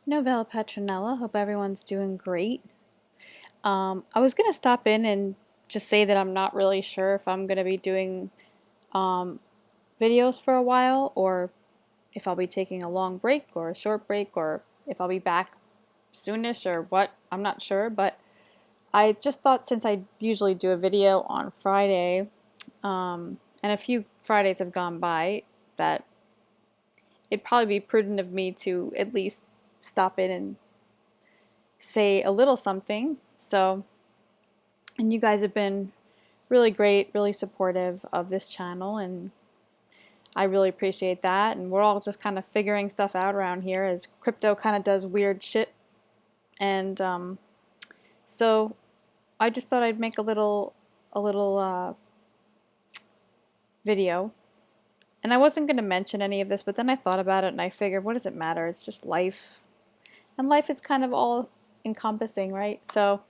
Novella Petronella. Hope everyone's doing great. I was gonna stop in and just say that I'm not really sure if I'm gonna be doing um, videos for a while, or if I'll be taking a long break or a short break, or if I'll be back soonish or what. I'm not sure, but I just thought since I usually do a video on Friday, and a few Fridays have gone by, that it'd probably be prudent of me to at least stop in and say a little something. So, and you guys have been really great, really supportive of this channel, and I really appreciate that. And we're all just kind of figuring stuff out around here as crypto kind of does weird shit. And so I just thought I'd make a little video. And I wasn't going to mention any of this, but then I thought about it and I figured, what does it matter? It's just life. And life is kind of all encompassing, right? So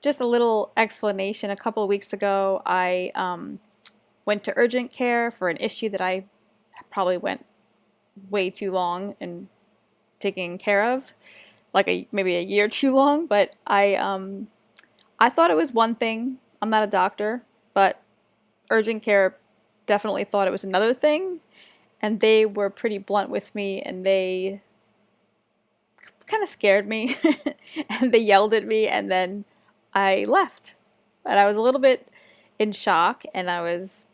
just a little explanation. A couple of weeks ago, I went to urgent care for an issue that I probably went way too long in taking care of, like maybe a year too long. But I thought it was one thing. I'm not a doctor, but urgent care definitely thought it was another thing, and they were pretty blunt with me, and they kind of scared me, and they yelled at me, and then I left. And I was a little bit in shock, and I was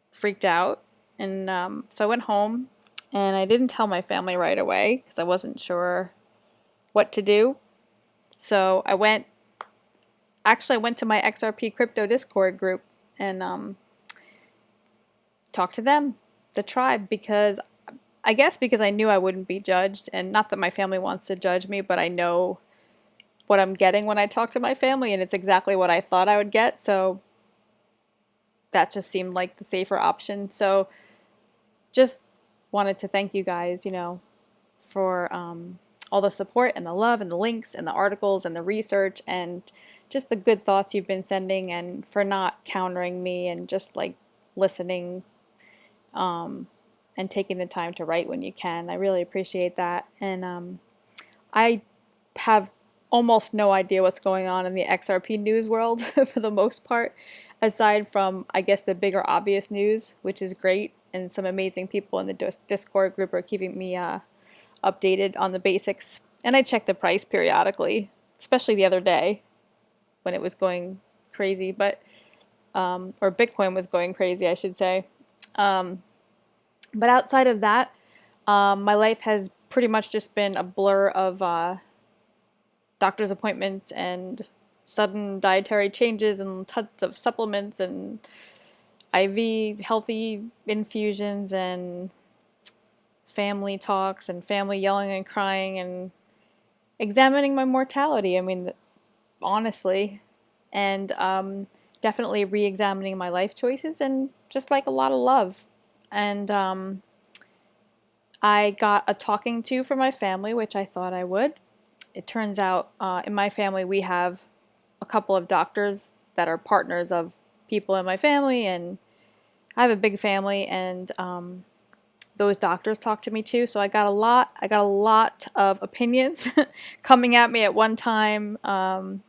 freaked out. And so I went home, and I didn't tell my family right away because I wasn't sure what to do. So I went to my XRP crypto Discord group and talked to them, the tribe, because I guess because I knew I wouldn't be judged, and not that my family wants to judge me, but I know what I'm getting when I talk to my family, and it's exactly what I thought I would get, so that just seemed like the safer option. So just wanted to thank you guys, for all the support and the love and the links and the articles and the research and just the good thoughts you've been sending, and for not countering me and just like listening and taking the time to write when you can. I really appreciate that. And I have almost no idea what's going on in the XRP news world for the most part, aside from, I guess, the bigger obvious news, which is great. And some amazing people in the Discord group are keeping me updated on the basics. And I check the price periodically, especially the other day when it was going crazy, or Bitcoin was going crazy, I should say. But outside of that, my life has pretty much just been a blur of doctor's appointments and sudden dietary changes and tons of supplements and IV healthy infusions and family talks and family yelling and crying and examining my mortality. I mean, honestly, and definitely re-examining my life choices, and just like a lot of love. And I got a talking to for my family, which I thought I would. It turns out in my family we have a couple of doctors that are partners of people in my family, and I have a big family, and those doctors talk to me too. So I got a lot of opinions coming at me at one time, kind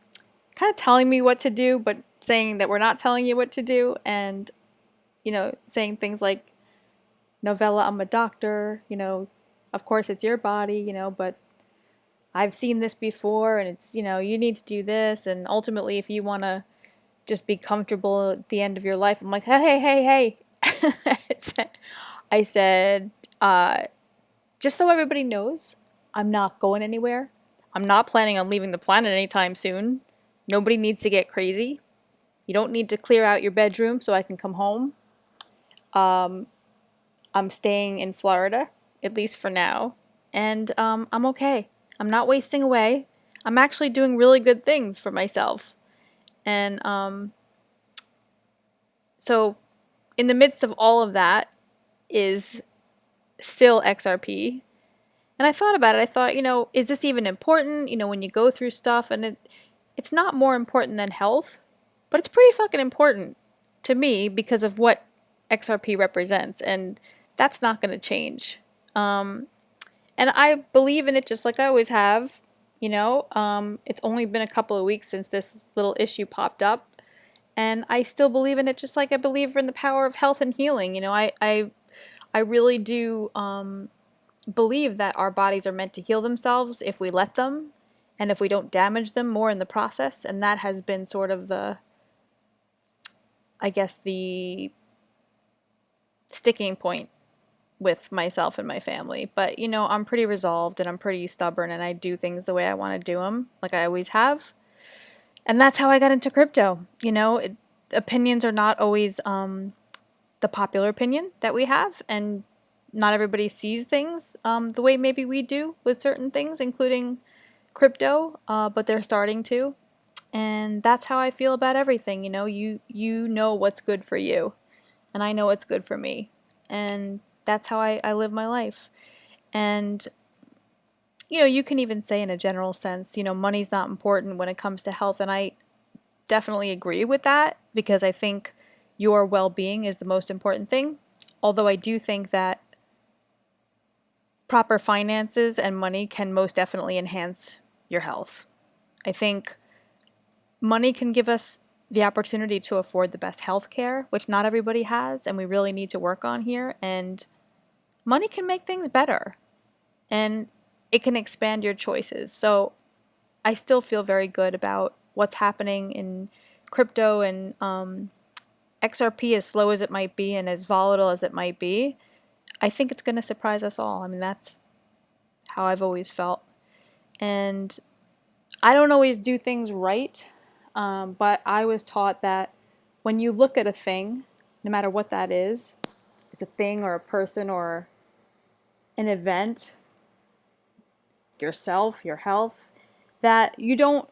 of telling me what to do, but saying that we're not telling you what to do, and saying things like, Novella, I'm a doctor, of course it's your body, but I've seen this before, and it's, you need to do this, and ultimately if you want to just be comfortable at the end of your life. I'm like, hey. I said, just so everybody knows, I'm not going anywhere. I'm not planning on leaving the planet anytime soon. Nobody needs to get crazy. You don't need to clear out your bedroom so I can come home. I'm staying in Florida, at least for now, and I'm okay. I'm not wasting away. I'm actually doing really good things for myself. And so in the midst of all of that is still XRP. And I thought about it. I thought, is this even important? When you go through stuff, and it's not more important than health, but it's pretty fucking important to me because of what XRP represents. And that's not going to change. And I believe in it just like I always have. It's only been a couple of weeks since this little issue popped up, and I still believe in it just like I believe in the power of health and healing. I really do believe that our bodies are meant to heal themselves if we let them, and if we don't damage them more in the process. And that has been sort of the sticking point with myself and my family. But, I'm pretty resolved and I'm pretty stubborn and I do things the way I want to do them, like I always have. And that's how I got into crypto. Opinions are not always the popular opinion that we have, and not everybody sees things the way maybe we do with certain things, including crypto, but they're starting to. And that's how I feel about everything. You know what's good for you, and I know what's good for me. And that's how I live my life. And, you can even say in a general sense, money's not important when it comes to health. And I definitely agree with that, because I think your well-being is the most important thing. Although I do think that proper finances and money can most definitely enhance your health. I think money can give us the opportunity to afford the best health care, which not everybody has, and we really need to work on here. And money can make things better, and it can expand your choices. So I still feel very good about what's happening in crypto, and XRP, as slow as it might be and as volatile as it might be. I think it's going to surprise us all. I mean, that's how I've always felt. And I don't always do things right, but I was taught that when you look at a thing, no matter what that is, it's a thing or a person or an event, yourself, your health, that you don't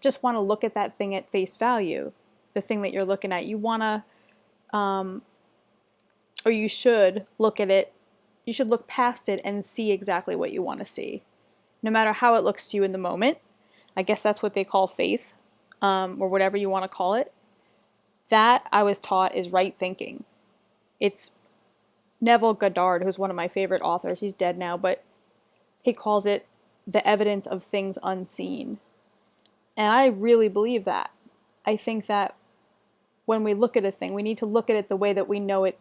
just want to look at that thing at face value, the thing that you're looking at. You want to, or you should look at it, you should look past it and see exactly what you want to see, no matter how it looks to you in the moment. I guess that's what they call faith, or whatever you want to call it. That, I was taught, is right thinking. It's Neville Goddard, who's one of my favorite authors. He's dead now, but he calls it the evidence of things unseen. And I really believe that. I think that when we look at a thing, we need to look at it the way that we know it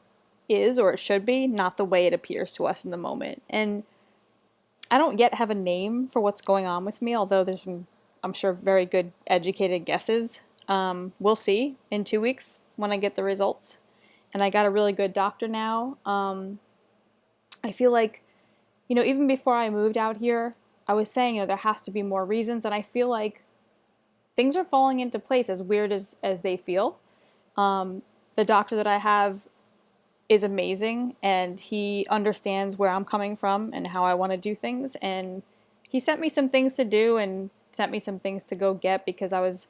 is or it should be, not the way it appears to us in the moment. And I don't yet have a name for what's going on with me, although there's some, I'm sure, very good educated guesses. We'll see in 2 weeks when I get the results. And I got a really good doctor now. I feel like, even before I moved out here, I was saying, there has to be more reasons. And I feel like things are falling into place, as weird as they feel. The doctor that I have is amazing, and he understands where I'm coming from and how I want to do things. And he sent me some things to do and sent me some things to go get, because I was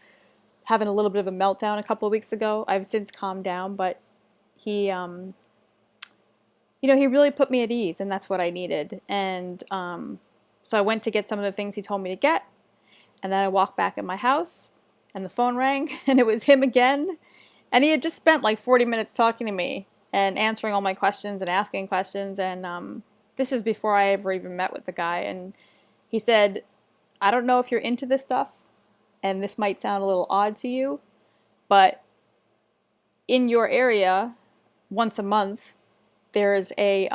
having a little bit of a meltdown a couple of weeks ago. I've since calmed down, but he, he really put me at ease, and that's what I needed. And so I went to get some of the things he told me to get, and then I walked back in my house, and the phone rang, and it was him again. And he had just spent like 40 minutes talking to me and answering all my questions and asking questions. And this is before I ever even met with the guy. And he said, I don't know if you're into this stuff, and this might sound a little odd to you, but in your area, once a month, there's a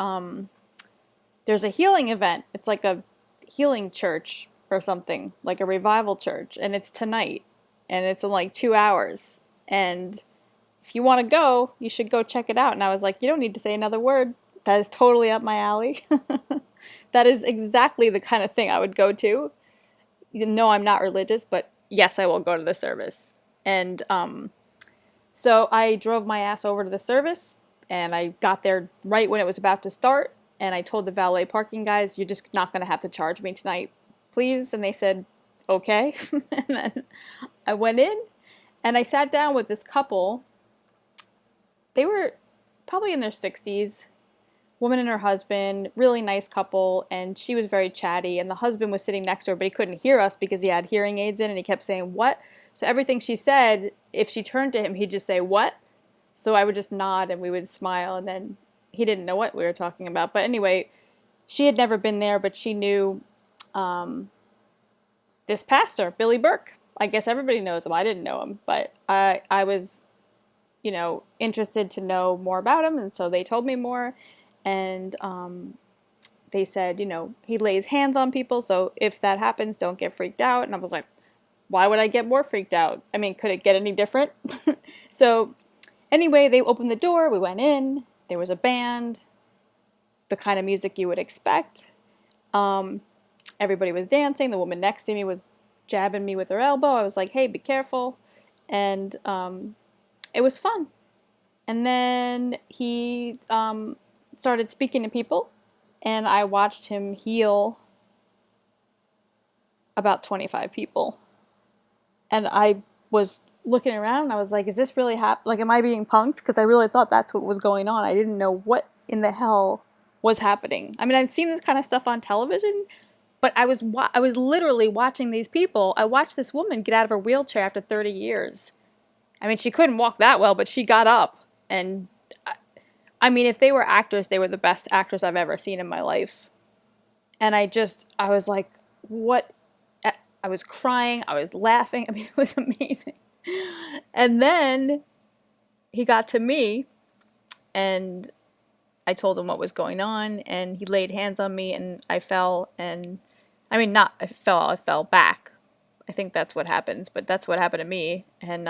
healing event. It's like a healing church or something, like a revival church, and it's tonight, and it's in like 2 hours. And if you want to go, you should go check it out. And I was like, you don't need to say another word. That is totally up my alley. That is exactly the kind of thing I would go to. No, I'm not religious, but yes, I will go to the service. And so I drove my ass over to the service, and I got there right when it was about to start. And I told the valet parking guys, you're just not going to have to charge me tonight, please. And they said, okay. And then I went in, and I sat down with this couple. They were probably in their 60s, woman and her husband, really nice couple, and she was very chatty, and the husband was sitting next to her, but he couldn't hear us because he had hearing aids in, and he kept saying, what? So everything she said, if she turned to him, he'd just say, what? So I would just nod, and we would smile, and then he didn't know what we were talking about. But anyway, she had never been there, but she knew um, this pastor, Billy Burke. I guess everybody knows him. I didn't know him, but I was, interested to know more about him, and so they told me more, and they said, he lays hands on people, so if that happens, don't get freaked out. And I was like, why would I get more freaked out? I mean, could it get any different? So anyway, they opened the door, we went in, there was a band, the kind of music you would expect. Everybody was dancing, the woman next to me was jabbing me with her elbow. I was like, hey, be careful. And it was fun. And then he started speaking to people, and I watched him heal about 25 people. And I was looking around, and I was like, is this really happening? Like, am I being punked? Because I really thought that's what was going on. I didn't know what in the hell was happening. I mean, I've seen this kind of stuff on television, but I was literally watching these people. I watched this woman get out of her wheelchair after 30 years. I mean, she couldn't walk that well, but she got up. And I mean, if they were actors, they were the best actors I've ever seen in my life. And I was like, what? I was crying. I was laughing. I mean, it was amazing. And then he got to me, and I told him what was going on, and he laid hands on me, and I fell, and I mean, not I fell back. I think that's what happens, but that's what happened to me. And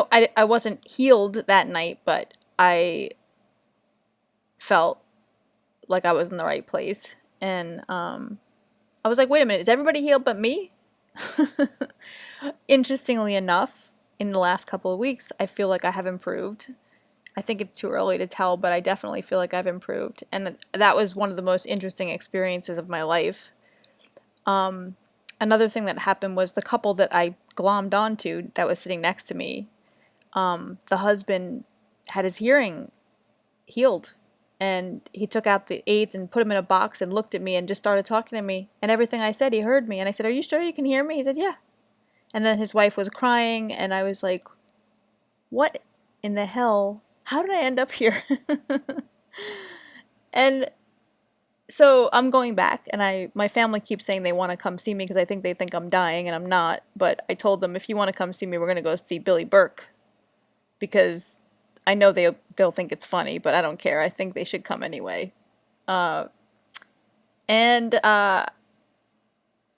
I wasn't healed that night, but I felt like I was in the right place. And I was like, wait a minute, is everybody healed but me? Interestingly enough, in the last couple of weeks, I feel like I have improved. I think it's too early to tell, but I definitely feel like I've improved. And that was one of the most interesting experiences of my life. Another thing that happened was the couple that I glommed onto that was sitting next to me, the husband had his hearing healed. And he took out the aids and put them in a box and looked at me and just started talking to me. And everything I said, he heard me. And I said, are you sure you can hear me? He said, yeah. And then his wife was crying, and I was like, what in the hell? How did I end up here? And so I'm going back, and my family keeps saying they want to come see me because they think I'm dying, and I'm not. But I told them, if you want to come see me, we're going to go see Billy Burke, because I know they'll think it's funny, but I don't care. I think they should come anyway.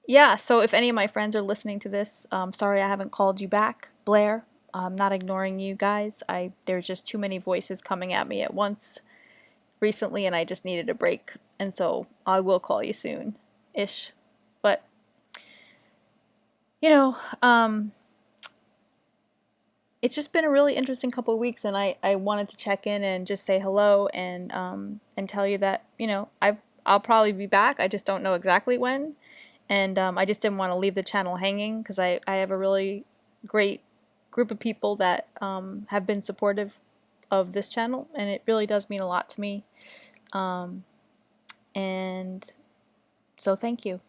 Yeah, so if any of my friends are listening to this, sorry I haven't called you back, Blair. I'm not ignoring you guys. There's just too many voices coming at me at once recently, and I just needed a break. And so I will call you soon-ish. But, it's just been a really interesting couple of weeks, and I wanted to check in and just say hello and tell you that, I'll probably be back. I just don't know exactly when. And I just didn't want to leave the channel hanging, because I have a really great group of people that have been supportive of this channel, and it really does mean a lot to me. And so thank you.